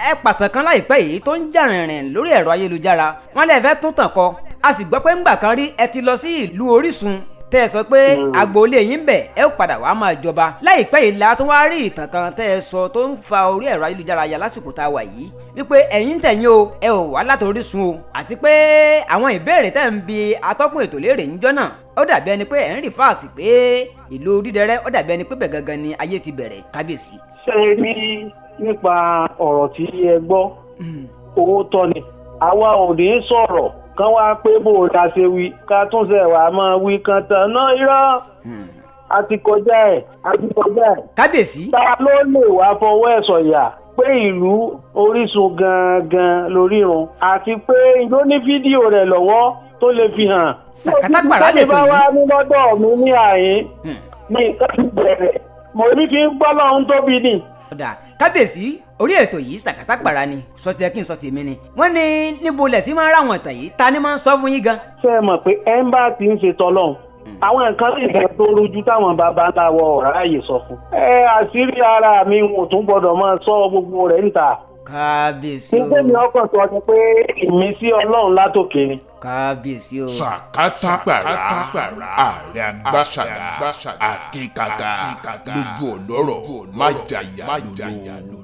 ẹ pàtàkì kan láìpẹ́ yìí tó ń jà rìnrìn lórí ẹ̀rọ ayélujára wọ́n lè fẹ́ tún tàn kọ a sì gbọ́ pé ńgbà kan rí ẹ ti lọ sí ìlú Orísun tẹ́ ẹ sọ pé agboolé yín bẹ̀ ẹ ó padà wàá máa jọba láìpẹ́ yìí la tún wá rí ìtàn kan tẹ́ ẹ sọ tó ń fa orí ẹ̀rọ ayélujára ya lásìkò tá a wà yìí wípé ẹ̀yin tẹ̀yìn o ẹ ò wá láti Orísun o àti pé àwọn ìbéèrè tẹ́ ń bi atọ́kùn ètò léèrè níjọ́ náà ó dàbí ẹni pé ẹ̀ ń rí fáàsì pé ìlú Dídẹrẹ́ ó dàbí ẹni pé bẹ̀ gangan ni ayé ti bẹ̀rẹ̀ kábíyèsí. ṣé ẹ rí nípa ọ̀rọ̀ tí ẹ gbọ́ owó tọ́ ni àwa ò ní sọ̀rọ̀ kán wá pé bó o la ṣe wí ká tún ṣe wàá máa wí kan tán náà irọ́ a ti kọjá ẹ̀. kábíyèsí. ta ló lè wá fọwọ́ ẹ̀ sọ̀yà pé ìlú Orísun gangan lórírun àti pé ló ní fídíò rẹ̀ lọ́wọ́ tó lè fi hàn. sàkátàgbàrá lè tó yìí. mo ti bá wá ní lọ́dọ̀ mi ní àyín ní nǹkan ti bẹ̀rẹ̀ mo ní fi ń gbọ́ lọ́hún tóbi ni. ọ̀dà kábíyèsí orí ètò yìí sàkátàgbàrá ni sọ ti ẹ kí n sọ tèmi ni wọ́n ní níbo lẹ̀ tí máa ń ráwọn ìtàn yìí ta ni máa ń sọ fún yín gan. ṣé ẹ mọ̀ pé ẹ̀ńbà ti ń ṣe tọ́lọ́hún àwọn nǹkan lè fẹ́ tó rújú táwọn bàbá ńlá wọ ọ̀rá ààyè sọ fún. àṣírí ara mi ò tún gbọ́dọ̀ máa sọ gbogbo rẹ̀ níta. kábíyèsí o. nígbà mi ọkàn sọ ni pé ìmísí Ọlọ́run látòkè ni. kábíyèsí o. sàkátàgbàrá ààrẹ àgbàṣàgà àkíkàgà lójú ọlọ́rọ̀ májàyà lólo.